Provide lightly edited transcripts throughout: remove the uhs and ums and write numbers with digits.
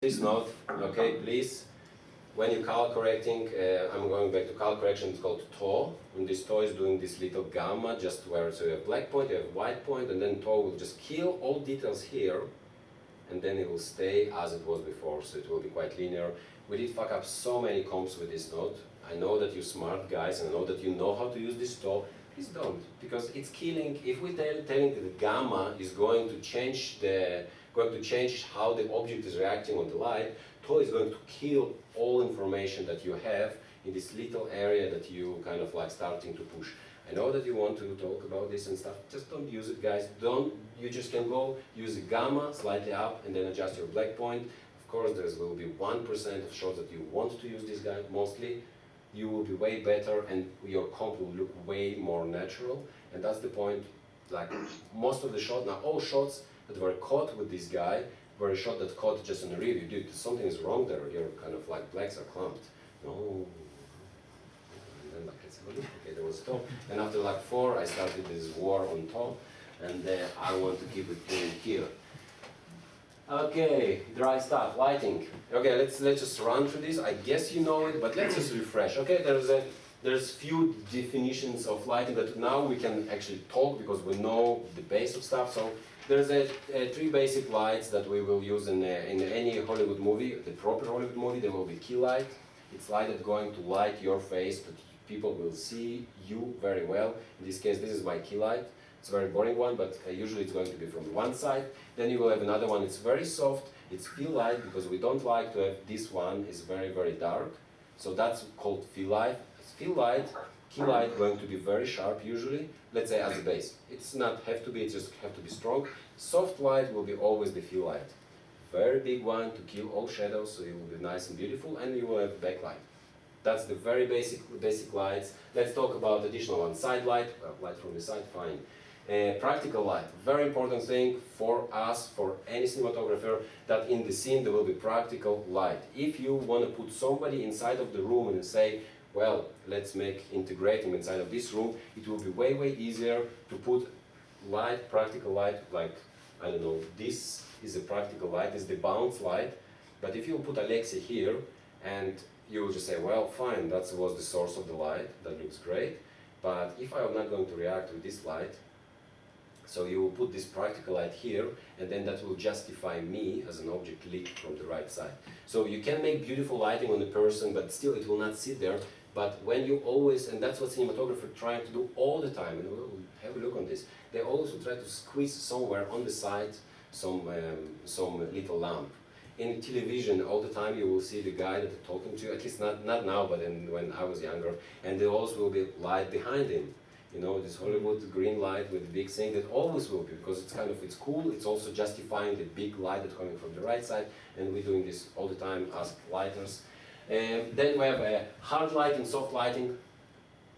Please note, okay, please, when you color correcting, I'm going back to color correction, it's called toe, and this toe is doing this little gamma, just where, so you have black point, you have white point, and then toe will just kill all details here, and then it will stay as it was before, so it will be quite linear. We did fuck up so many comps with this note. I know that you're smart guys, and I know that you know how to use this toe. Please don't, because it's killing. If we telling that the gamma is going to change how the object is reacting on the light, toe is going to kill all information that you have in this little area that you kind of like starting to push. I know that you want to talk about this and stuff, just don't use it, guys. You just can go use the gamma slightly up and then adjust your black point. Of course, there will be 1% of shots that you want to use this guy mostly. You will be way better and your comp will look way more natural, and that's the point. Like most of the shots, now all shots that were caught with this guy were a shot that caught just on a review. Dude, something is wrong there, your kind of like blacks are clumped. No. And then like, let's have a look. Okay, there was top. And after like 4, I started this war on top, and I want to keep it in here. Okay, dry stuff, lighting. Okay, let's just run through this. I guess you know it, but let's just refresh. Okay, there's few definitions of lighting that now we can actually talk because we know the base of stuff. So there's 3 basic lights that we will use in any Hollywood movie, the proper Hollywood movie. There will be key light. It's light that's going to light your face, but people will see you very well. In this case, this is my key light. It's a very boring one, but usually it's going to be from one side. Then you will have another one, it's very soft, it's fill light, because we don't like to have this one, is very, very dark. So that's called fill light. Fill light, key light going to be very sharp usually, let's say as a base. It's not have to be, it just have to be strong. Soft light will be always the fill light. Very big one to kill all shadows, so it will be nice and beautiful, and you will have backlight. That's the very basic lights. Let's talk about additional one. Side light, light from the side, fine. Practical light, very important thing for us, for any cinematographer, that in the scene there will be practical light. If you want to put somebody inside of the room and say, well, let's integrate him inside of this room, it will be way, way easier to put light, practical light, like, I don't know, this is a practical light, this is the bounce light, but if you put Alexey here, and you will just say, well, fine, that was the source of the light, that looks great, but if I am not going to react with this light, so you will put this practical light here, and then that will justify me as an object lit from the right side. So you can make beautiful lighting on the person, but still it will not sit there. But when you always, and that's what cinematographers try to do all the time, and we'll have a look on this, they always will try to squeeze somewhere on the side some little lamp. In television, all the time you will see the guy that they're talking to, at least not now, but when I was younger, and there always will be light behind him. You know, this Hollywood green light with the big thing, that always will be, because it's cool, it's also justifying the big light that's coming from the right side, and we're doing this all the time as lighters. Then we have hard lighting, soft lighting,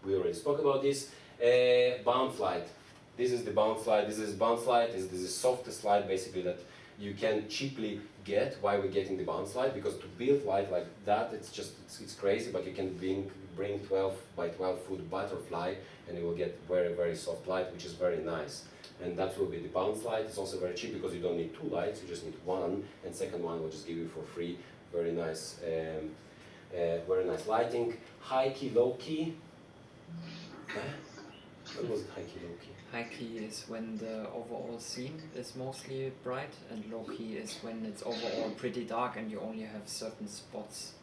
we already spoke about this. Bounce light, this is the bounce light, this is bounce light, this is the softest light basically that you can cheaply get. Why we're getting the bounce light? Because to build light like that, it's crazy, but you can bring 12 by 12 foot butterfly, and you will get very, very soft light, which is very nice. And that will be the bounce light. It's also very cheap because you don't need 2 lights, you just need 1, and second one will just give you for free. Very nice lighting. High key, low key. What was it, high key, low key? High key is when the overall scene is mostly bright, and low key is when it's overall pretty dark and you only have certain spots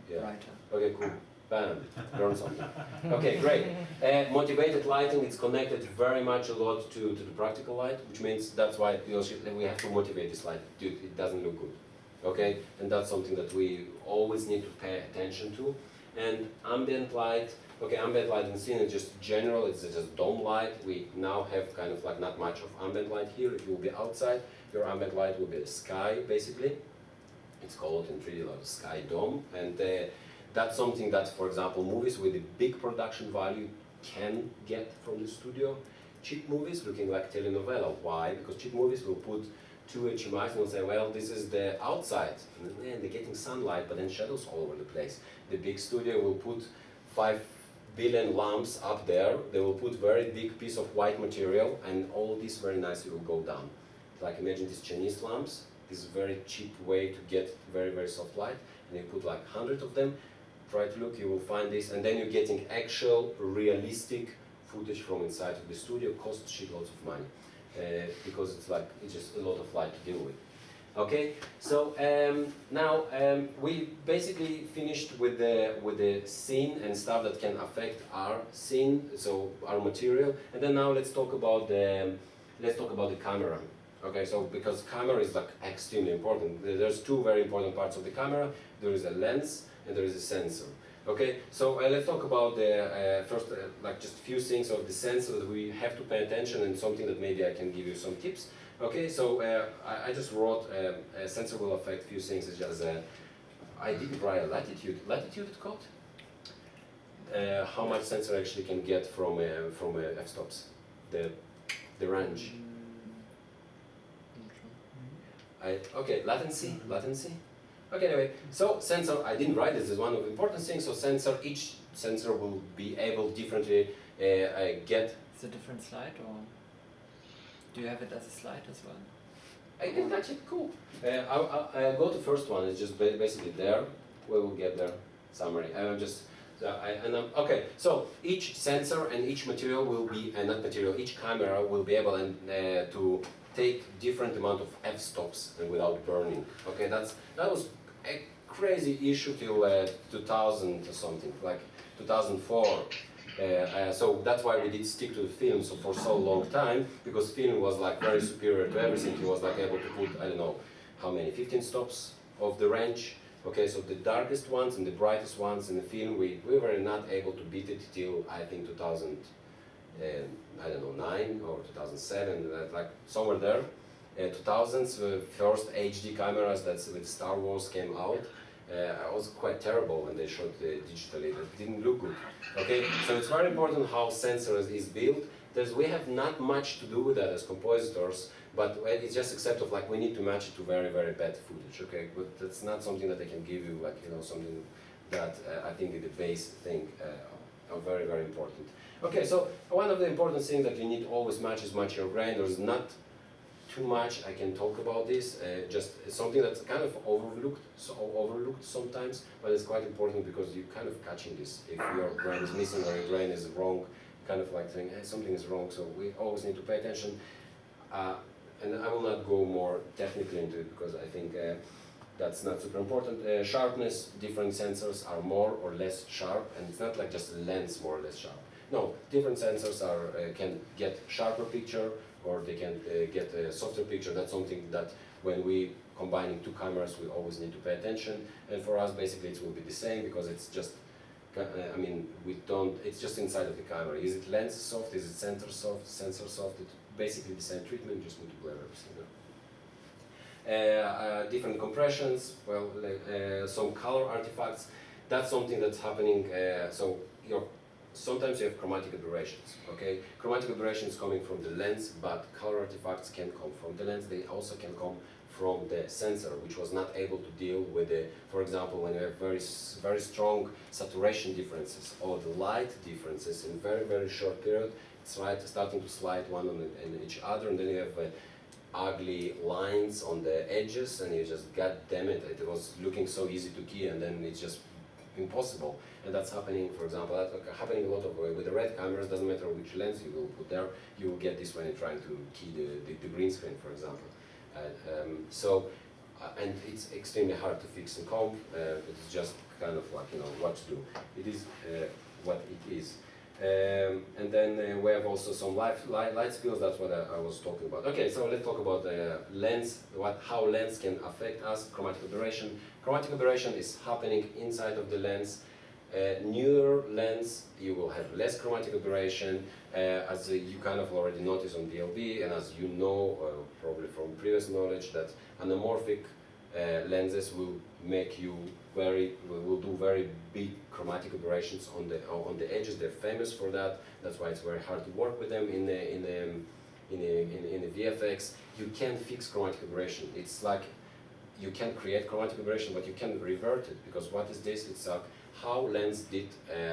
brighter. Okay, cool. Bam, learn something. Okay, great. Motivated lighting, it's connected very much a lot to the practical light, which means that's why we have to motivate this light. Dude, it doesn't look good. Okay, and that's something that we always need to pay attention to. And ambient light. Okay, ambient light in scene is just general, it's just dome light. We now have kind of like not much of ambient light here. If you will be outside, your ambient light will be the sky, basically. It's called in 3D like sky dome. And that's something that, for example, movies with a big production value can get from the studio. Cheap movies looking like telenovela. Why? Because cheap movies will put 2 HMIs and will say, well, this is the outside. And they're getting sunlight, but then shadows all over the place. The big studio will put 5 billion lamps up there. They will put very big piece of white material, and all this very nicely will go down. Like imagine these Chinese lamps. this very cheap way to get very, very soft light, and you put like 100 of them, try to look, you will find this, and then you're getting actual, realistic footage from inside of the studio, costs shitloads of money, because it's just a lot of light to deal with. Okay, so now we basically finished with the scene and stuff that can affect our scene, so our material, and then now let's talk about the camera. Okay, so because camera is like extremely important. There's two very important parts of the camera. There is a lens and there is a sensor. Okay, so let's talk about the first, like just a few things of the sensor that we have to pay attention, and something that maybe I can give you some tips. Okay, so I just wrote a sensor will affect few things. It's just I didn't write a latitude. Latitude it's called. How much sensor actually can get from f-stops, the range. Okay, latency. Okay, anyway, so sensor, I didn't write this, is one of the important things. So sensor, each sensor will be able differently get. It's a different slide, or do you have it as a slide as well? I can touch it, cool. I'll go to first one, it's just basically there. We will get there, summary. Okay, so each sensor and each material will be, not material, each camera will be able to take different amount of f-stops and without burning. Okay, that was a crazy issue till 2000 or something, like 2004. So that's why we did stick to the film for so long time, because film was like very superior to everything. It was like able to put, I don't know, how many, 15 stops of the range. Okay, so the darkest ones and the brightest ones in the film, we were not able to beat it till I think 2000. I don't know, 9 or 2007, like somewhere there. 2000s, first HD cameras that's with Star Wars came out. It was quite terrible when they shot digitally. It didn't look good. Okay, so it's very important how sensors is built. We have not much to do with that as compositors, but it's just except of like we need to match it to very, very bad footage. Okay, but that's not something that I can give you, like, you know, something that I think is the base thing are very, very important. Okay, so one of the important things that you need to always match is match your grain. There's not too much I can talk about this, just something that's kind of overlooked sometimes, but it's quite important because you're kind of catching this. If your grain is missing or your grain is wrong, kind of like saying, hey, something is wrong, so we always need to pay attention. And I will not go more technically into it because I think that's not super important. Sharpness, different sensors are more or less sharp, and it's not like just a lens more or less sharp. No, different sensors can get sharper picture, or they can get a softer picture. That's something that when we combining two cameras, we always need to pay attention. And for us, basically, it will be the same because it's just, I mean, it's just inside of the camera. Is it lens soft? Is it sensor soft? It's basically the same treatment, just need to blur everything. Different compressions, well, some color artifacts. That's something that's happening. Sometimes you have chromatic aberrations, okay? Chromatic aberrations coming from the lens, but color artifacts can come from the lens. They also can come from the sensor, which was not able to deal with the, for example, when you have very, very strong saturation differences or the light differences in very, very short period, it's starting to slide one on each other, and then you have ugly lines on the edges, and you just, god damn it, it was looking so easy to key, and then it's just impossible. And that's happening, for example, that's happening a lot of with the red cameras. Doesn't matter which lens you will put there, you will get this when you're trying to key the green screen, for example. And it's extremely hard to fix and comp. It's just kind of like, you know, what to do. It is what it is. And then we have also some light skills. That's what I was talking about. Okay, so let's talk about the lens, how lens can affect us. Chromatic aberration. Chromatic aberration is happening inside of the lens. Newer lens, you will have less chromatic aberration, as you kind of already noticed on DLB, and as you know, probably from previous knowledge, that anamorphic lenses will do very big chromatic aberrations on the edges. They're famous for that. That's why it's very hard to work with them in the VFX. You can fix chromatic aberration. It's like you can create chromatic aberration, but you can revert it, because what is this? It's how lens did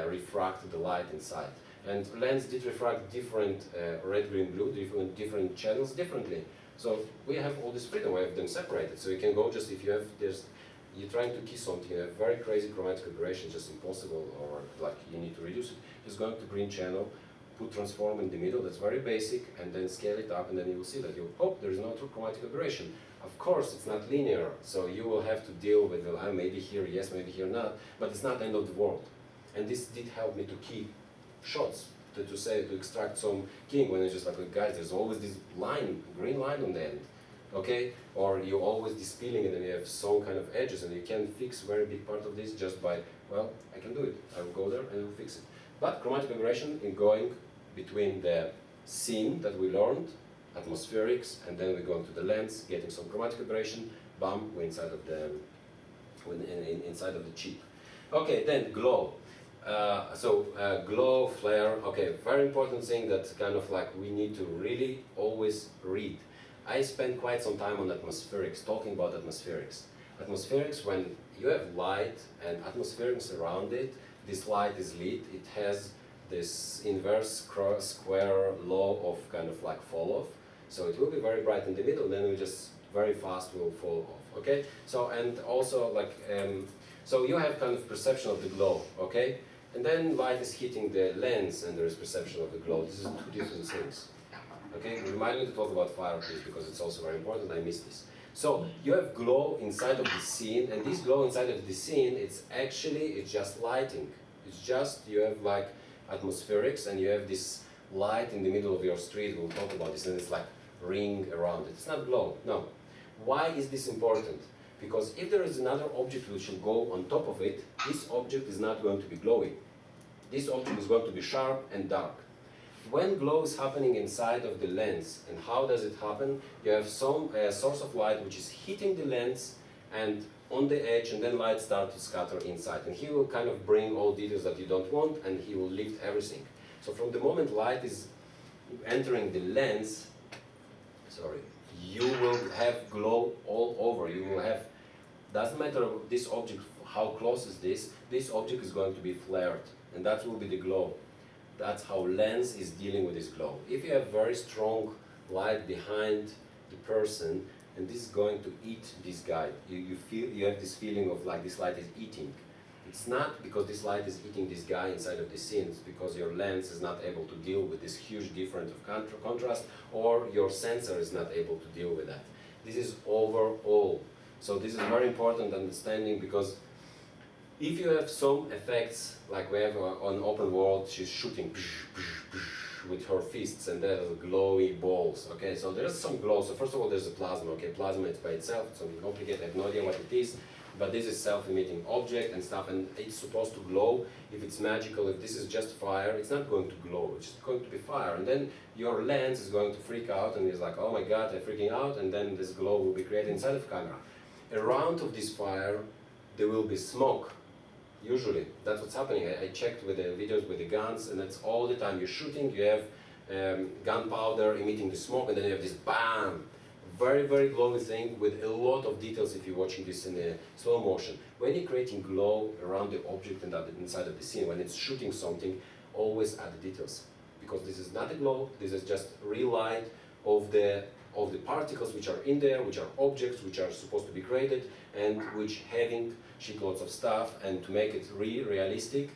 refract the light inside. And lens did refract different red, green, blue, different channels differently. So we have all this freedom, we have them separated. So you can go just, if you have, you're trying to key something, you have very crazy chromatic aberration, just impossible, or like you need to reduce it, just going to green channel, put transform in the middle, that's very basic, and then scale it up, and then you will see that there is no true chromatic aberration. Of course, it's not linear, so you will have to deal with, well, maybe here yes, maybe here not, but it's not the end of the world. And this did help me to key shots, to extract some keying, when it's just like, guys, there's always this line, green line on the end, okay? Or you always this peeling, and then you have some kind of edges, and you can fix a very big part of this just by, well, I can do it. I will go there and I will fix it. But chromatic aberration in going between the scene that we learned, atmospherics, and then we go into the lens, getting some chromatic aberration, bam, we're inside of the, inside of the chip. Okay, then glow. Glow, flare, okay, very important thing that kind of like we need to really always read. I spent quite some time on atmospherics, talking about atmospherics. Atmospherics, when you have light and atmospherics around it, this light is lit, it has this inverse square law of kind of like fall off. So it will be very bright in the middle, then we just very fast will fall off, okay? So, and also like, so you have kind of perception of the glow, okay? And then light is hitting the lens and there is perception of the glow. This is two different things. Okay, remind me to talk about fire, please, because it's also very important. I missed this. So you have glow inside of the scene, and this glow inside of the scene, it's just lighting. It's just, you have like atmospherics, and you have this light in the middle of your street. We'll talk about this, and it's like ring around it. It's not glow, no. Why is this important? Because if there is another object which will go on top of it, this object is not going to be glowing. This object is going to be sharp and dark. When glow is happening inside of the lens, and how does it happen? You have some source of light which is hitting the lens and on the edge, and then light starts to scatter inside. And he will kind of bring all details that you don't want, and he will lift everything. So from the moment light is entering the lens, you will have glow all over. You will have, doesn't matter this object, how close is this object is going to be flared, and that will be the glow. That's how lens is dealing with this glow. If you have very strong light behind the person, and this is going to eat this guy, you have this feeling of like this light is eating. It's not because this light is eating this guy inside of the scene, it's because your lens is not able to deal with this huge difference of contrast, or your sensor is not able to deal with that. This is overall. So this is very important understanding, because if you have some effects, like we have on open world, she's shooting with her fists, and there's glowy balls, okay? So there's some glow. So first of all, there's a plasma, okay? Plasma, it's by itself, it's something complicated, I have no idea what it is, but this is self-emitting object and stuff, and it's supposed to glow. If it's magical, if this is just fire, it's not going to glow, it's just going to be fire. And then your lens is going to freak out, and it's like, oh my God, I'm freaking out, and then this glow will be created inside of the camera. Around of this fire, there will be smoke. Usually, that's what's happening. I checked with the videos with the guns, and that's all the time. You're shooting, you have gunpowder emitting the smoke, and then you have this BAM! Very, very glowing thing with a lot of details if you're watching this in a slow motion. When you're creating glow around the object and inside of the scene, when it's shooting something, always add the details. Because this is not a glow, this is just real light of the particles which are in there, which are objects which are supposed to be created, and which having shitloads of stuff. And to make it realistic,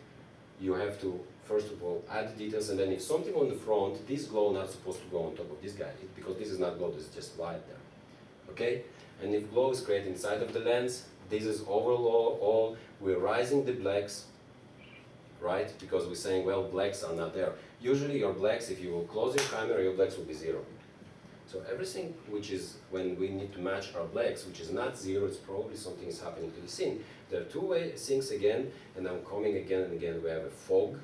you have to first of all add details, and then if something on the front, this glow not supposed to go on top of this guy, because this is not glow, this is just light there, okay? And if glow is created inside of the lens, this is overall, we're rising the blacks, right? Because we're saying, well, blacks are not there. Usually your blacks, if you will close your camera, your blacks will be zero. So everything which is, when we need to match our blacks, which is not zero, it's probably something is happening to the scene. There are two things again, and I'm coming again and again. We have a fog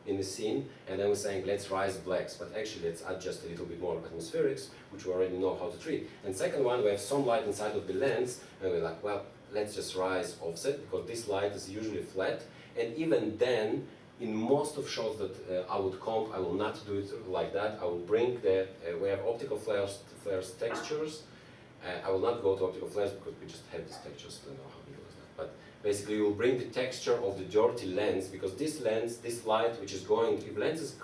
in the scene, and then we're saying, let's rise blacks, but actually let's add just a little bit more atmospherics, which we already know how to treat. And second one, we have some light inside of the lens, and we're like, well, let's just rise offset, because this light is usually flat, and even then, in most of shots that I would comp, I will not do it like that. I will bring we have optical flares textures. I will not go to optical flares because we just have these textures, I don't know how to use that. But basically you will bring the texture of the dirty lens, because this lens, this light which is going, if lens is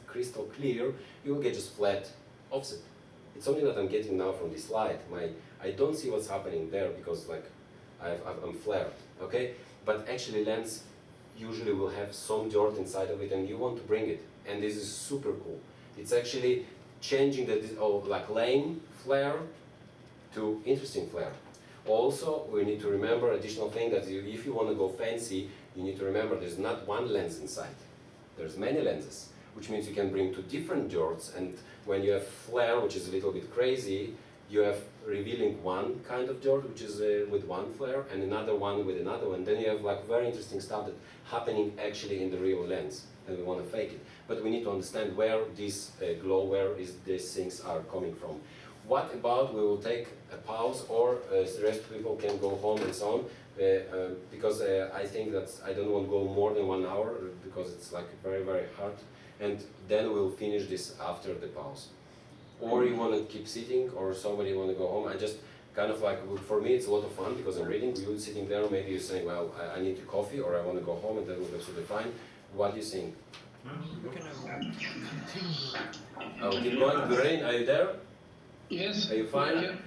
crystal clear, you will get just flat offset. It's something that I'm getting now from this light. I don't see what's happening there because like I'm flared, okay? But actually lens usually will have some dirt inside of it and you want to bring it. And this is super cool. It's actually changing the like lame flare to interesting flare. Also, we need to remember additional thing that if you want to go fancy, you need to remember there's not one lens inside. There's many lenses, which means you can bring two different dirts, and when you have flare, which is a little bit crazy, you have revealing one kind of dirt, which is with one flare, and another one with another one. Then you have like very interesting stuff that happening actually in the real lens, and we want to fake it. But we need to understand where this glow, these things are coming from. What about we will take a pause, or the rest of people can go home and so on, because I think that I don't want to go more than 1 hour because it's like very, very hard. And then we'll finish this after the pause. Or you want to keep sitting, or somebody want to go home. I just kind of like, for me it's a lot of fun because I'm reading. You're sitting there, maybe you're saying, well, I need a coffee, or I want to go home, and that will be absolutely fine. What do you think? You can I'll keep going. Lorraine, are you there? Yes. Are you fine?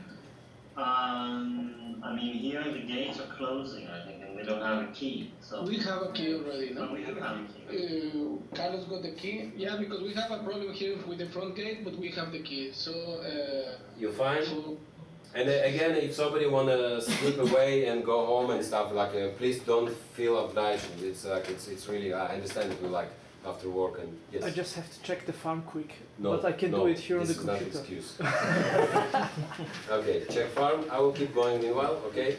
I mean, here the gates are closing, I think, and we don't have a key. So We have a key already, no? we have a key. Carlos got the key. Yeah, because we have a problem here with the front gate, but we have the key. So. You're fine? So And again, if somebody wanna slip away and go home and stuff, like please don't feel obliged. It's like it's really. I understand if you like after work and yes. I just have to check the farm quick, No, but I can no, do it here on the this is not computer. excuse. Okay, check farm. I will keep going meanwhile. Okay.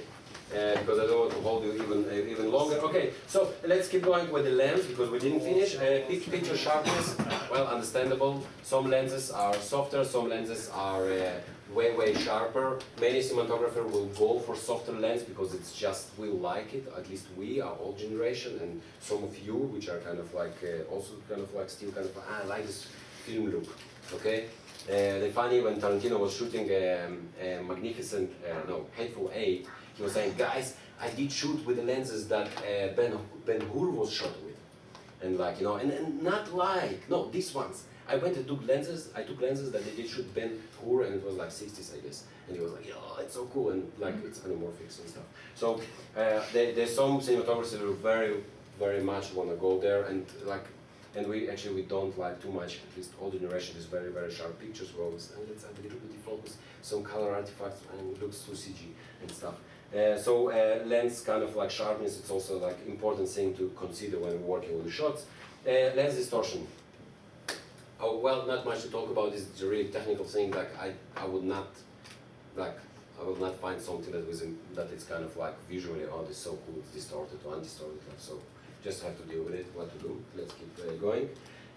Because I don't want to hold you even longer. Okay, so let's keep going with the lens because we didn't finish. Picture sharpness, well, understandable. Some lenses are softer, some lenses are way sharper. Many cinematographers will go for softer lens because it's just, we like it, at least we, our old generation, and some of you, which are kind of like, also kind of like still kind of, I like this film look, okay? The funny, when Tarantino was shooting Magnificent, Hateful Eight, he was saying, guys, I did shoot with the lenses that Ben-Hur was shot with. And like, you know, and not like, no, these ones. I went and took lenses that they did shoot Ben-Hur, and it was like 60s, I guess. And he was like, oh, it's so cool, and like, it's anamorphics and stuff. So, there's some cinematographers who very much want to go there, and like, and we don't like too much, at least old generation, is very sharp pictures. We always, let's add a little bit of focus, some color artifacts, and it looks too CG and stuff. So lens kind of like sharpness, it's also like important thing to consider when we're working with the shots. Lens distortion. Oh, well, not much to talk about. This is a really technical thing. Like I would not find something that it's kind of like visually, oh, this is so cool, it's distorted or undistorted. So just have to deal with it. What to do? Let's keep going.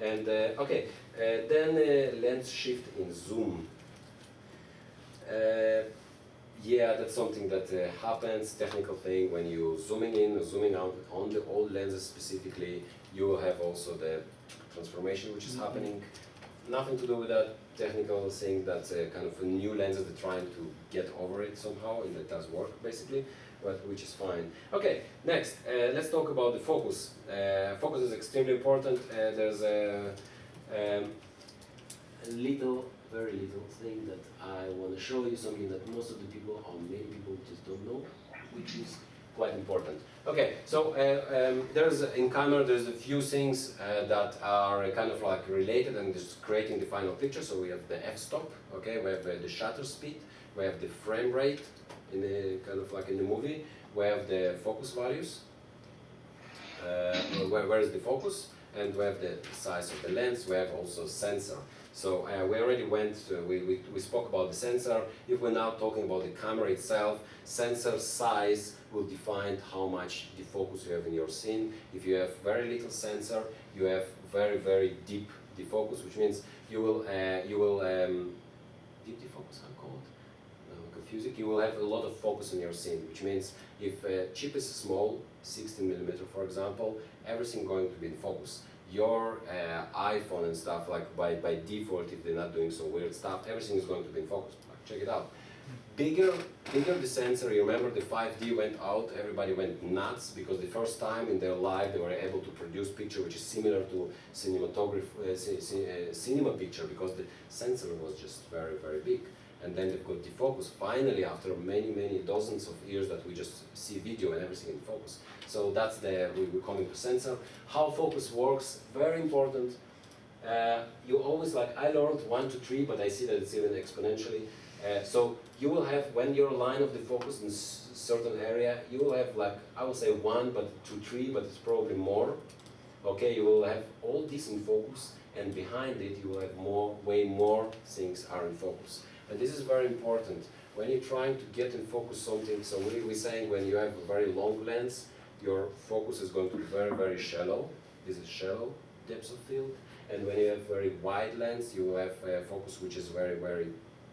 And okay, then lens shift in zoom. Yeah, that's something that happens, technical thing, when you zooming in, zooming out on the old lenses specifically, you will have also the transformation which is happening. Nothing to do with that technical thing, that's kind of a new lenses that trying to get over it somehow, and it does work basically, but which is fine. Okay, next, let's talk about the focus. Focus is extremely important. There's a very little thing that I want to show you, something that most of the people, or many people, just don't know, which is quite important. Okay, so in camera there's a few things that are kind of like related and just creating the final picture. So we have the f-stop, okay, we have the shutter speed, we have the frame rate in the kind of like in the movie, we have the focus values, where is the focus, and we have the size of the lens, we have also sensor. So we already went, we spoke about the sensor. If we're now talking about the camera itself, sensor size will define how much defocus you have in your scene. If you have very little sensor, you have very deep defocus, which means you will deep defocus, how called? Confusing. You will have a lot of focus in your scene, which means if chip is small, 16mm for example, everything going to be in focus. Your iPhone and stuff, like by default, if they're not doing some weird stuff, everything is going to be in focus. Like, check it out. bigger the sensor, you remember the 5D went out, everybody went nuts because the first time in their life they were able to produce picture which is similar to cinema picture because the sensor was just very, very big. And then they've got defocus. Finally, after many dozens of years that we just see video and everything in focus. So that's we call it the sensor. How focus works, very important. You always I learned 1 to 3, but I see that it's even exponentially. So you will have, when your line of the focus in certain area, you will have I will say 1, but 2, 3, but it's probably more. Okay, you will have all this in focus, and behind it you will have way more things are in focus. And this is very important. When you're trying to get in focus something, so we're saying when you have a very long lens, your focus is going to be very, very shallow. This is shallow depth of field. And when you have very wide lens, you have a focus which is very, very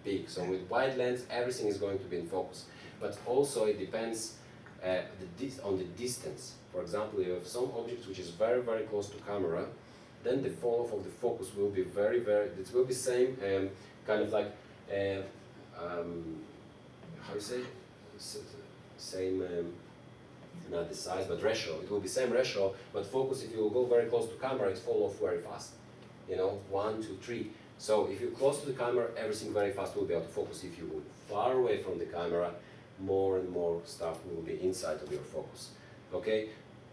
big. So with wide lens, everything is going to be in focus. But also it depends on the distance. For example, you have some object which is very, very close to camera, then the fall off of the focus will be very, it will be same, kind of how you say, same, not the size, but ratio. It will be same ratio, but focus, if you go very close to camera, it fall off very fast. 1, 2, 3. So if you're close to the camera, everything very fast will be out of focus. If you go far away from the camera, more and more stuff will be inside of your focus. Okay?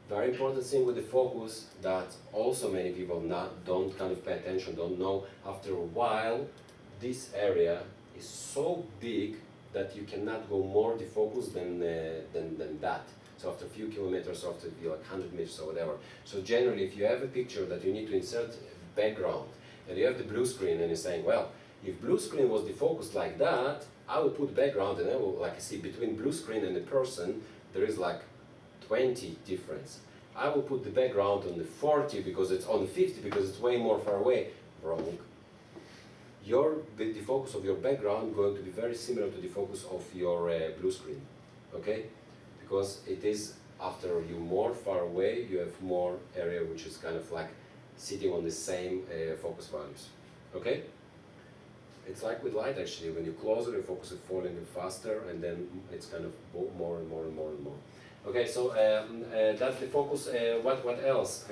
Very important thing with the focus that also many people don't kind of pay attention, don't know. After a while, this area is so big that you cannot go more defocus than that. So after a few kilometers, after 100 meters or whatever. So generally, if you have a picture that you need to insert background, and you have the blue screen, and you're saying, well, if blue screen was defocused like that, I will put background, and I will see between blue screen and the person, there is 20 difference. I will put the background on the 40 because it's on the 50 because it's way more far away. Wrong. The defocus of your background going to be very similar to the focus of your blue screen, okay? Because it is, after you more far away, you have more area which is kind of sitting on the same focus values, okay? It's like with light actually, when you closer, your focus is falling faster, and then it's kind of more and more and more and more. Okay, so that's the focus. What else?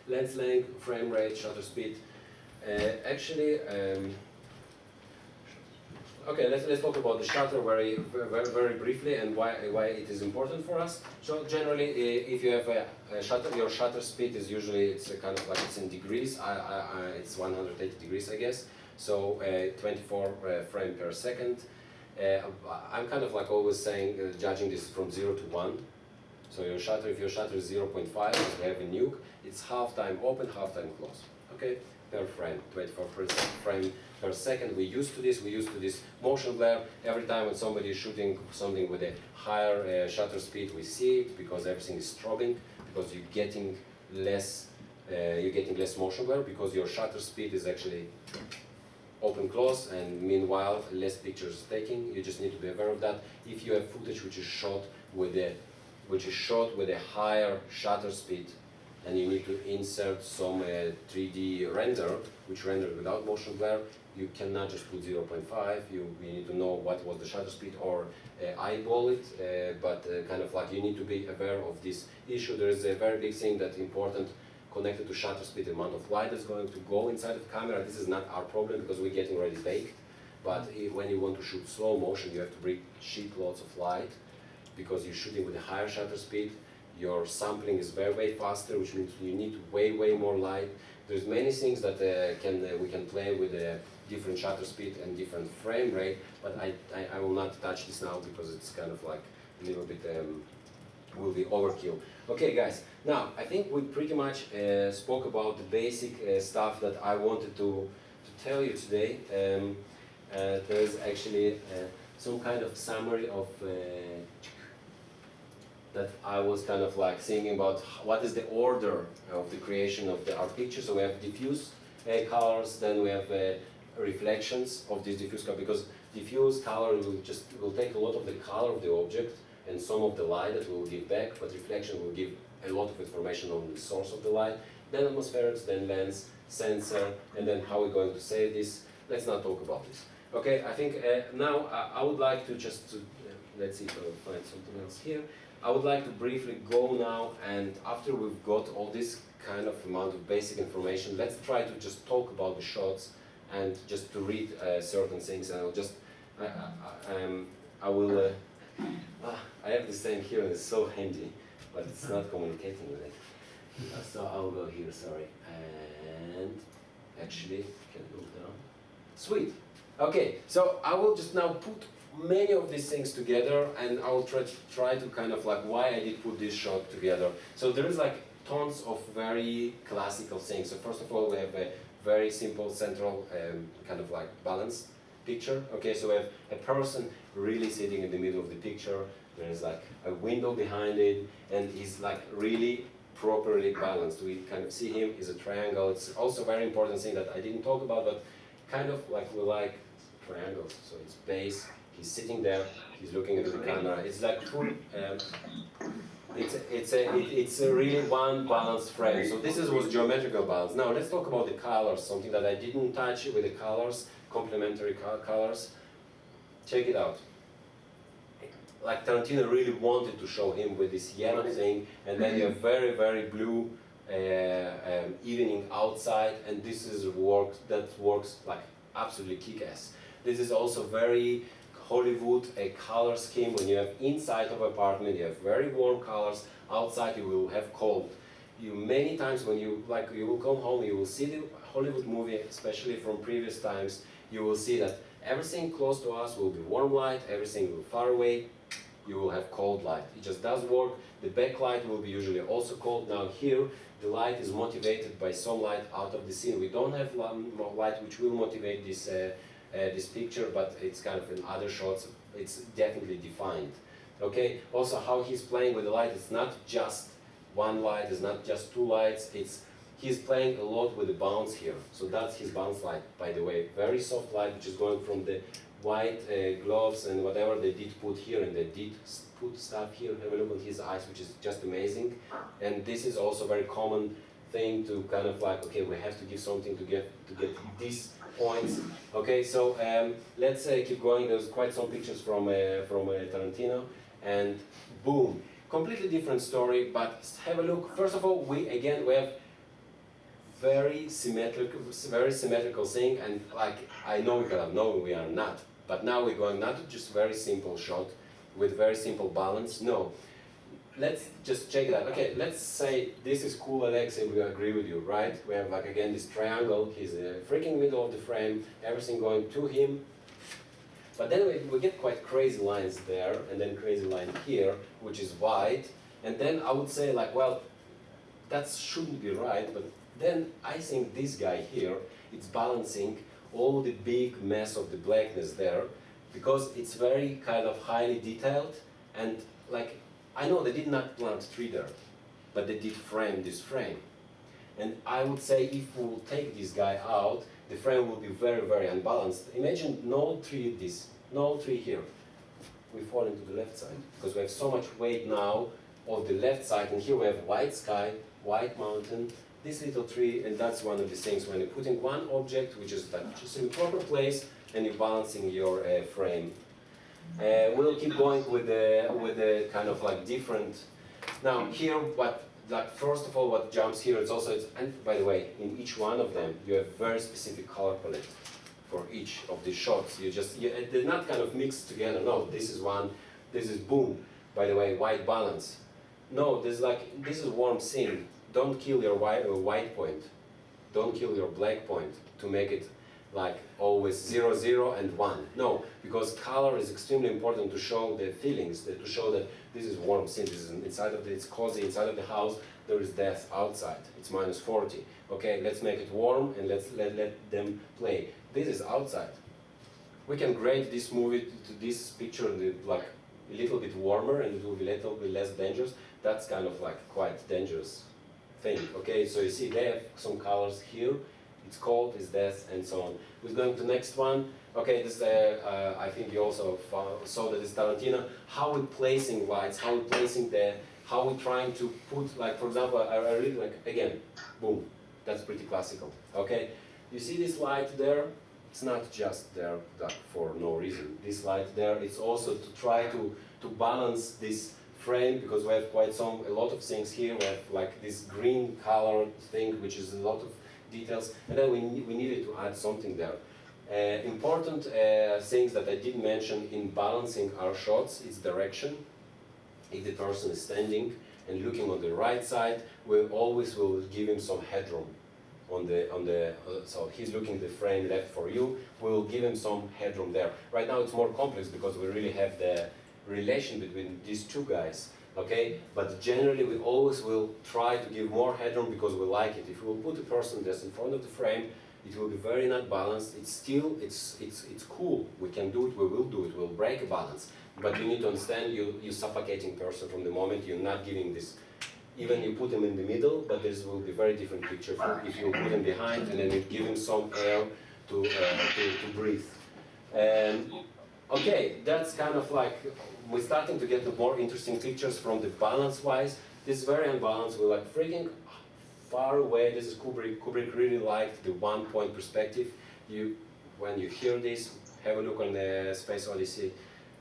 Lens length, frame rate, shutter speed. Actually, okay, let's talk about the shutter very briefly and why it is important for us. So generally, if you have a shutter, your shutter speed is usually it's kind of it's in degrees. It's 180 degrees, I guess. So 24 frame per second. I'm kind of always saying, judging this from 0 to 1. So your shutter, if your shutter is 0.5, as we have in Nuke, it's half time open, half time close. Okay, per frame, 24 frame per second. We used to this motion blur. Every time when somebody is shooting something with a higher shutter speed, we see it because everything is strobing, because you're getting less motion blur because your shutter speed is actually open close, and meanwhile less pictures taking. You just need to be aware of that. If you have footage which is shot with a higher shutter speed, and you need to insert some 3D render, which rendered without motion blur, you cannot just put 0.5. You need to know what was the shutter speed or eyeball it, but kind of you need to be aware of this issue. There is a very big thing that's important connected to shutter speed, the amount of light that's going to go inside of the camera. This is not our problem because we're getting already baked. But when you want to shoot slow motion, you have to bring shitloads of light because you're shooting with a higher shutter speed. Your sampling is way faster, which means you need way more light. There's many things that we can play with a different shutter speed and different frame rate, but I will not touch this now because it's kind of a little bit will be overkill. Okay, guys. Now I think we pretty much spoke about the basic stuff that I wanted to tell you today. There's actually some kind of summary of that I was kind of thinking about what is the order of the creation of our picture. So we have diffuse colors, then we have reflections of this diffuse color, because diffuse color will take a lot of the color of the object and some of the light that we will give back, but reflection will give a lot of information on the source of the light. Then atmospherics, then lens, sensor, and then how we're going to save this. Let's not talk about this. Okay, I think now I would like to just, let's see if I will find something else here. I would like to briefly go now, and after we've got all this kind of amount of basic information, let's try to just talk about the shots and just to read certain things, and I'll just, I will, I have this thing here and it's so handy, but it's not communicating with it. So I'll go here, sorry, and actually, can go down. Sweet. Okay, so I will just now put many of these things together, and I will try to kind of like why I did put this shot together. So there is like tons of very classical things. So first of all, we have a very simple central kind of like balanced picture. Okay, so we have a person really sitting in the middle of the picture. There is like a window behind it, and he's like really properly balanced. We kind of see him is a triangle. It's also a very important thing that I didn't talk about, but kind of like we like triangles. So it's base. He's sitting there. He's looking into the camera. It's like full. It's a really one balanced frame. So this was geometrical balance. Now let's talk about the colors. Something that I didn't touch with the colors, complementary colors. Check it out. Like Tarantino really wanted to show him with this yellow thing, and then you have very, very blue evening outside, and this is that works like absolutely kick-ass. This is also very Hollywood color scheme. When you have inside of apartment, you have very warm colors. Outside, you will have cold. You many times when you will come home, you will see the Hollywood movie, especially from previous times. You will see that everything close to us will be warm light. Everything will far away. You will have cold light. It just does work. The backlight will be usually also cold. Now here, the light is motivated by some light out of the scene. We don't have light which will motivate this this picture, but it's kind of in other shots. It's definitely defined. Okay. Also, how he's playing with the light. It's not just one light. It's not just two lights. He's playing a lot with the bounce here. So that's his bounce light. By the way, very soft light, which is going from the white gloves and whatever they did put here, and they did put stuff here. Have a look at his eyes, which is just amazing. And this is also a very common thing to kind of like, okay, we have to give something to get these points. Okay, so let's keep going. There's quite some pictures from Tarantino, and boom, completely different story. But have a look. First of all, we have very symmetrical thing, and like I know we could know we are not, but now we're going not to just very simple shot with very simple balance. No, let's just check that. Okay, let's say this is cool, Alexey. We agree with you, right? We have like again this triangle. He's in the freaking middle of the frame. Everything going to him. But then we get quite crazy lines there, and then crazy line here, which is white. And then I would say like, well, that shouldn't be right, but then I think this guy here, it's balancing all the big mess of the blackness there, because it's very kind of highly detailed, and like, I know they did not plant tree there, but they did frame this frame. And I would say if we will take this guy out, the frame will be very, very unbalanced. Imagine no tree here. We fall into the left side, because we have so much weight now of the left side, and here we have white sky, white mountain, this little tree, and that's one of the things when you're putting one object which is like just in the proper place, and you're balancing your frame. We'll keep going with the kind of like different. Now here, first of all, what jumps here is also, and by the way, in each one of them you have very specific color palette for each of the shots. They're not kind of mixed together. No, this is one. This is boom. By the way, white balance. No, this is warm scene. Don't kill your white point. Don't kill your black point to make it like always 0, 0, and 1. No, because color is extremely important to show the feelings, to show that this is warm scene. This is it's cozy inside of the house. There is death outside. It's -40. Okay, let's make it warm and let them play. This is outside. We can grade this movie to this picture like a little bit warmer, and it will be a little bit less dangerous. That's kind of like quite dangerous thing. Okay, so you see they have some colors here. It's cold, it's death, and so on. We're going to the next one. Okay, this I think you also saw that it's Tarantino. How we're placing lights, how we're placing how we're trying to put, like for example, I really like, again, boom, that's pretty classical. Okay, you see this light there? it's not just there that for no reason. This light there, it's also to try to balance this frame, because we have a lot of things here. We have like this green colored thing, which is a lot of details, and then we needed to add something there. Important things that I did mention in balancing our shots is direction. If the person is standing and looking on the right side, we always will give him some headroom. So he's looking the frame left for you, we'll give him some headroom there. Right now it's more complex because we really have the relation between these two guys, okay? But generally we always will try to give more headroom because we like it. If we will put a person just in front of the frame, it will be very not balanced. It's still, it's cool. We can do it, we will do it, we'll break a balance. But you need to understand you're suffocating person from the moment you're not giving this. Even you put him in the middle, but this will be very different picture if you put him behind and then you give him some air to breathe. And okay, that's kind of like, we're starting to get the more interesting pictures from the balance wise. This is very unbalanced, we're like freaking far away. This is Kubrick. Kubrick really liked the 1 point perspective. When you hear this, have a look on the Space Odyssey,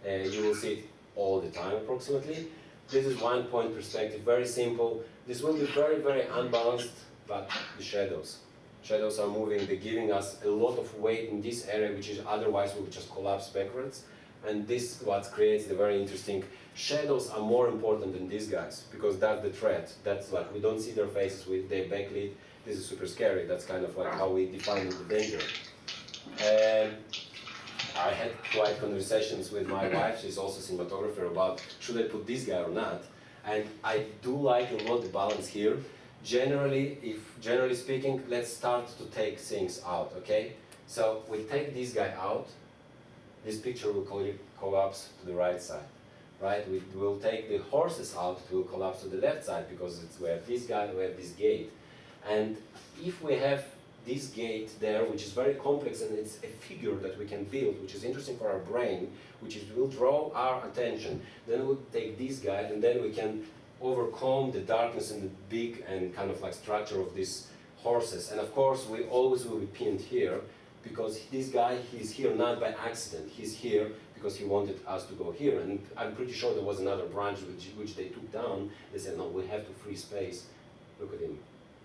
you will see it all the time approximately. This is 1 point perspective, very simple. This will be very, very unbalanced, but the shadows. Shadows are moving, they're giving us a lot of weight in this area, which is otherwise will just collapse backwards. And this what creates the very interesting. Shadows are more important than these guys, because that's the threat. That's like, we don't see their faces with their backlit. This is super scary. That's kind of like how we define the danger. I had quite conversations with my wife, she's also a cinematographer, about should I put this guy or not. And I do like a lot the balance here. Generally speaking, let's start to take things out, okay? So we take this guy out, this picture will collapse to the right side, right? We will take the horses out, it will collapse to the left side because we have this guy, we have this gate. And if we have this gate there, which is very complex and it's a figure that we can build, which is interesting for our brain, which will draw our attention. Then we'll take this guy and then we can overcome the darkness and the big and kind of like structure of these horses. And of course, we always will be pinned here because this guy, he's here not by accident. He's here because he wanted us to go here. And I'm pretty sure there was another branch which they took down. They said, no, we have to free space. Look at him.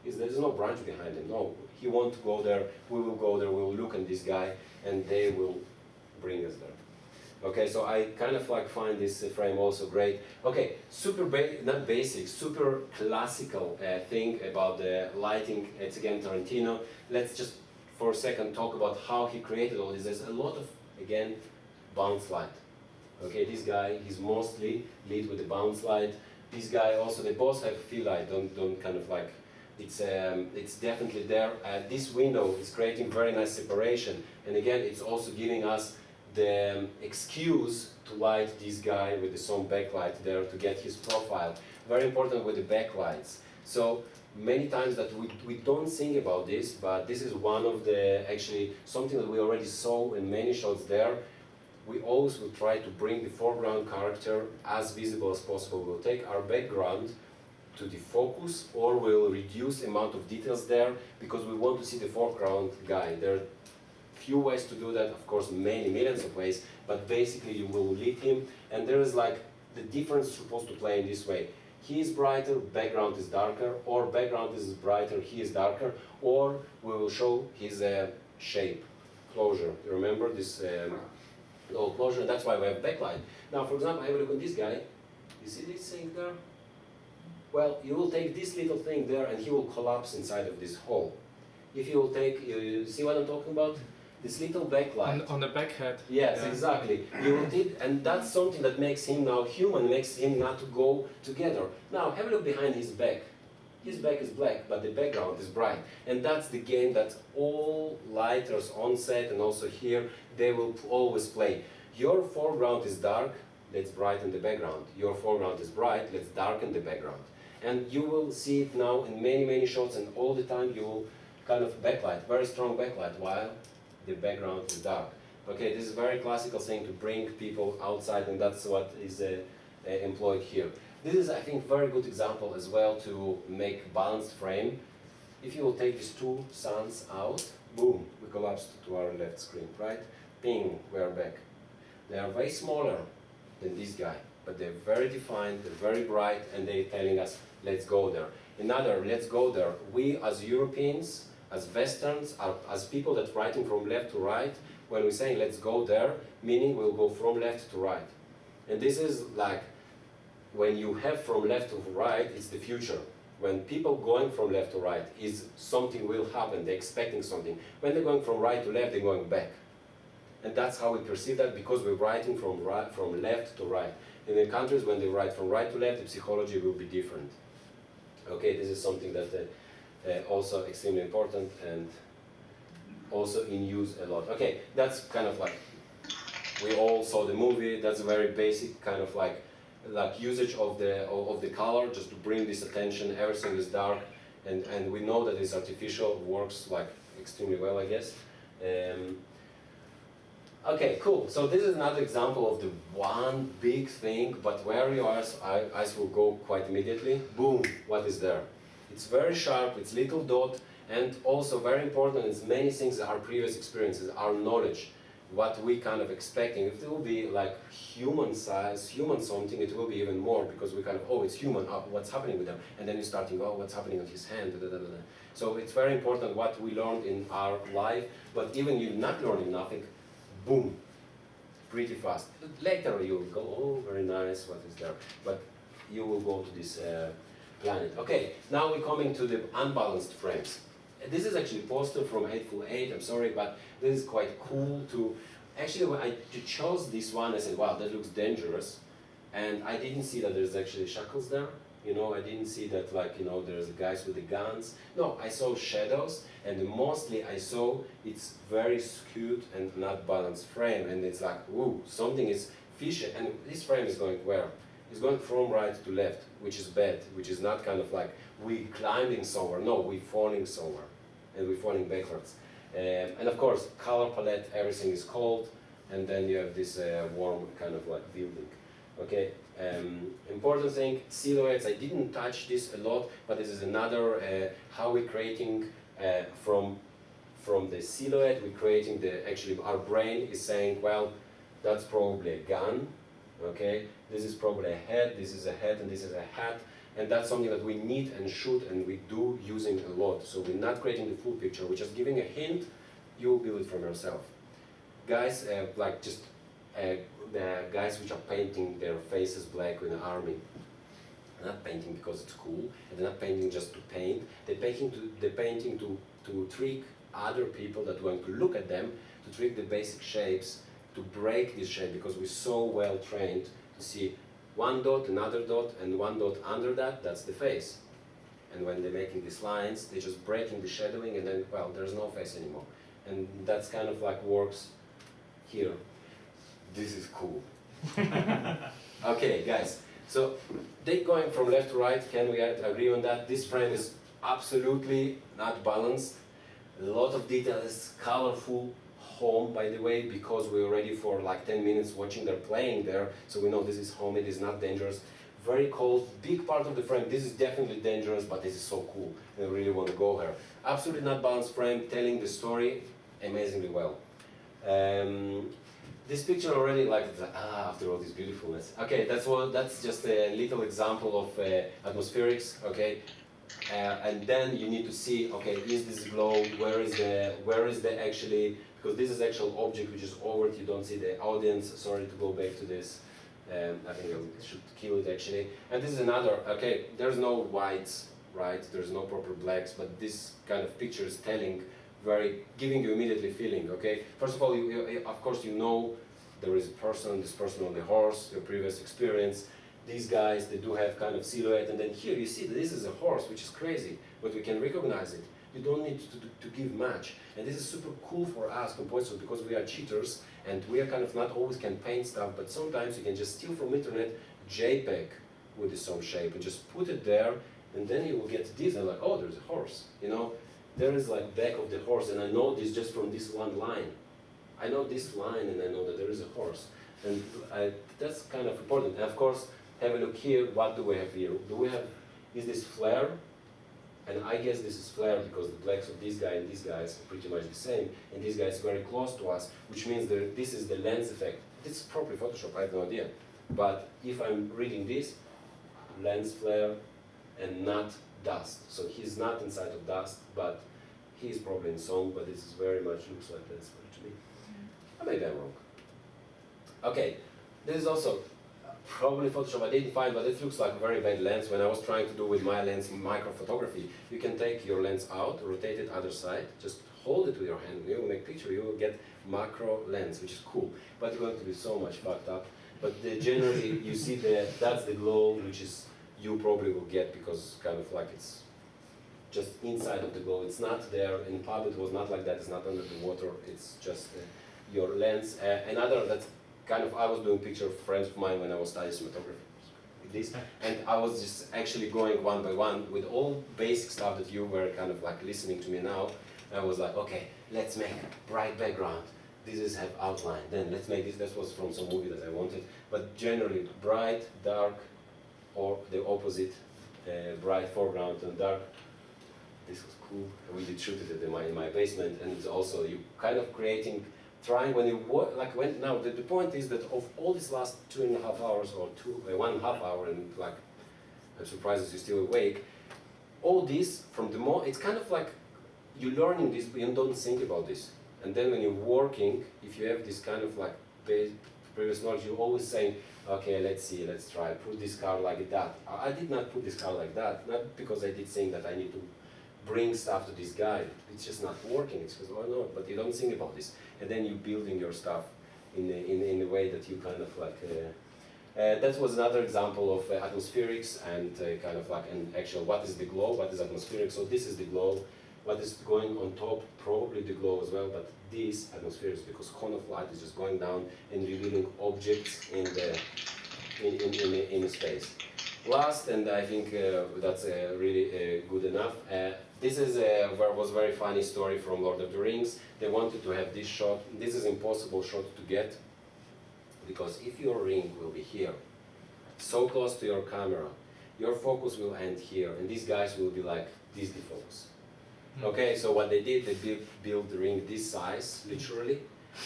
There's no branch behind him. No, he wants to go there, we will go there, we will look at this guy, and they will bring us there. Okay, so I kind of like find this frame also great. Okay, not basic, super classical thing about the lighting. It's again Tarantino. Let's just for a second talk about how he created all this. There's a lot of, again, bounce light. Okay, this guy, he's mostly lit with the bounce light. This guy also, they both have fill light, don't kind of like, it's definitely there. This window is creating very nice separation, and again, it's also giving us the excuse to light this guy with some backlight there to get his profile. Very important with the backlights. So many times that we don't think about this, but this is one of the, actually, something that we already saw in many shots there. We always will try to bring the foreground character as visible as possible. We'll take our background to the focus, or we'll reduce the amount of details there because we want to see the foreground guy. There are few ways to do that, of course, millions of ways, but basically you will lead him, and there is like the difference supposed to play in this way. He is brighter, background is darker, or background is brighter, he is darker, or we will show his shape, closure. You remember this little closure? That's why we have backlight. Now, for example, have a look at this guy. You see this thing there? Well, you will take this little thing there and he will collapse inside of this hole. If you will take, you see what I'm talking about? This little backlight. On the back head. Yes, Yeah. exactly. You will take, and that's something that makes him now human, makes him not to go together. Now, have a look behind his back. His back is black, but the background is bright. And that's the game that all lighters on set and also here, they will always play. Your foreground is dark, let's brighten the background. Your foreground is bright, let's darken the background. And you will see it now in many shots, and all the time you will kind of backlight, very strong backlight, while the background is dark. Okay, this is a very classical thing to bring people outside, and that's what is employed here. This is, I think, very good example as well to make balanced frame. If you will take these two suns out, boom, we collapsed to our left screen, right? Ping, we are back. They are way smaller than this guy, but they're very defined, they're very bright, and they're telling us, let's go there. Another, let's go there. We as Europeans, as Westerns, as people that writing from left to right, when we're saying let's go there, meaning we'll go from left to right. And this is like, when you have from left to right, it's the future. When people going from left to right, is something will happen, they're expecting something. When they're going from right to left, they're going back. And that's how we perceive that, because we're writing from left to right. In the countries, when they write from right to left, the psychology will be different. Okay, this is something that also extremely important and also in use a lot. Okay, that's kind of like, we all saw the movie, that's a very basic kind of like usage of the color, just to bring this attention, everything is dark, and we know that it's artificial, works like extremely well, I guess. Okay, cool. So this is another example of the one big thing, but where your eyes will go quite immediately. Boom, what is there? It's very sharp, it's little dot, and also very important is many things that our previous experiences, our knowledge, what we kind of expecting. If it will be like human size, human something, it will be even more, because we kind of, oh, it's human, oh, what's happening with them? And then you're starting, oh, what's happening on his hand? Da, da, da, da. So it's very important what we learned in our life, but even you not learning nothing, boom, pretty fast. Later you will go, oh, very nice, what is there? But you will go to this planet. Okay, now we're coming to the unbalanced frames. This is actually a poster from Hateful Eight, I'm sorry, but this is quite cool to... Actually, when I chose this one, I said, wow, that looks dangerous. And I didn't see that there's actually shackles there. You know, I didn't see that, like, you know, there's guys with the guns. No, I saw shadows, and mostly I saw it's very skewed and not balanced frame, and it's like, ooh, something is fishy, and this frame is going where? It's going from right to left, which is bad, which is not kind of like we climbing somewhere. No, we're falling somewhere, and we're falling backwards. And of course, color palette, everything is cold, and then you have this warm kind of like building. Okay. Important thing, silhouettes. I didn't touch this a lot, but this is another how we're creating from the silhouette. We're creating actually our brain is saying, well, that's probably a gun. Okay, this is probably a head. This is a head, and this is a hat, and that's something that we need and should and we do using a lot. So we're not creating the full picture. We're just giving a hint. You'll build it from yourself, guys. Like just. The guys which are painting their faces black in the army, they're not painting because it's cool, and they're not painting just to paint. They're painting to trick other people that want to look at them, to trick the basic shapes, to break this shape, because we're so well trained to see one dot, another dot, and one dot under that, that's the face. And when they're making these lines, they're just breaking the shadowing, and then, well, there's no face anymore. And that's kind of like works here. This is cool. Okay, guys, so they going from left to right, can we agree on that? This frame is absolutely not balanced. A lot of details, colorful home, by the way, because we're already for like 10 minutes watching they're playing there, so we know this is home, it is not dangerous. Very cold, big part of the frame, this is definitely dangerous, but this is so cool, and I really want to go here. Absolutely not balanced frame, telling the story amazingly well. This picture already, like, after all this beautifulness. Okay, that's just a little example of atmospherics, okay? And then you need to see, okay, is this glow, where is the actually, because this is actual object which is over it, you don't see the audience. Sorry to go back to this. I think I should kill it actually. And this is another, okay, there's no whites, right? There's no proper blacks, but this kind of picture is telling, giving you immediately feeling, okay? First of all, of course you know there is this person on the horse, your previous experience. These guys, they do have kind of silhouette, and then here you see that this is a horse, which is crazy, but we can recognize it. You don't need to give match. And this is super cool for us composers, because we are cheaters, and we are kind of not always can paint stuff, but sometimes you can just steal from internet JPEG with some shape and just put it there, and then you will get this, and like, oh, there's a horse, you know? There is like back of the horse, and I know this just from this one line. I know this line, and I know that there is a horse. And that's kind of important. And of course, have a look here, what do we have here? Is this flare? And I guess this is flare because the blacks of this guy and this guy is pretty much the same, and this guy is very close to us, which means that this is the lens effect. This is probably Photoshop, I have no idea. But if I'm reading this, lens flare and not dust. So he's not inside of dust, but he's probably in song, but this is very much looks like lens flare to me. Or maybe I'm wrong. Okay, this is also probably Photoshop I didn't find, but it looks like a very bad lens. When I was trying to do with my lens micro photography, you can take your lens out, rotate it other side, just hold it with your hand, you will make picture, you will get macro lens, which is cool, but it's going to be so much fucked up. But generally, you see that's the glow, which is you probably will get because kind of like it's just inside of the glow. It's not there in pub. It was not like that. It's not under the water. It's just your lens. Another that's kind of I was doing picture of friends of mine when I was studying cinematography. Like this, and I was just actually going one by one with all basic stuff that you were kind of like listening to me now. I was like, okay, let's make bright background. This is have outline. Then let's make this. This was from some movie that I wanted. But generally, bright, dark, or the opposite, bright foreground and dark. This was cool. We did shoot it in my basement, and it's also you kind of creating, trying when you work like when now the point is that of all these last 2.5 hours or 1.5 hour, and like I'm surprised that you're still awake. All this from the more it's kind of like you're learning this, but you don't think about this. And then when you're working, if you have this kind of like previous knowledge, you're always saying, okay, let's see, let's try, put this car like that. I did not put this car like that, not because I did think that I need to bring stuff to this guy. It's just not working. It's because, oh no, but you don't think about this. And then you're building your stuff in a way that you kind of like, that was another example of atmospherics and kind of like an actual, what is the glow, what is atmospheric. So this is the glow. What is going on top, probably the glow as well, but this atmosphere is because cone of light is just going down and revealing objects in the space. Last, and I think that's really good enough. This is was a very funny story from Lord of the Rings. They wanted to have this shot. This is impossible shot to get because if your ring will be here, so close to your camera, your focus will end here, and these guys will be like this defocus. Okay, so what they did, they built the ring this size, literally,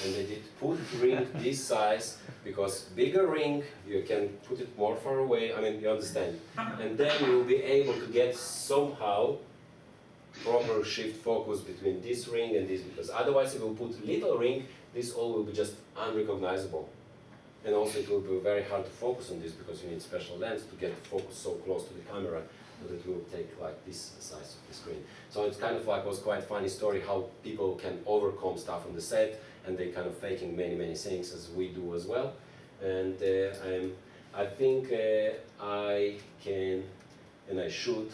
and they did put ring this size, because bigger ring, you can put it more far away, I mean, you understand. And then you will be able to get somehow proper shift focus between this ring and this, because otherwise if you put little ring, this all will be just unrecognizable. And also it will be very hard to focus on this, because you need special lens to get the focus so close to the camera that it will take like this size of the screen. So it's kind of like was quite funny story how people can overcome stuff on the set, and they kind of faking many things as we do as well. And I think I can and I should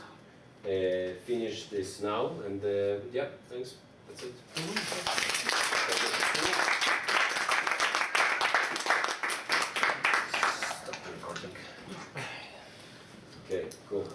finish this now. And yeah, thanks. That's it. Stop recording. Okay, cool.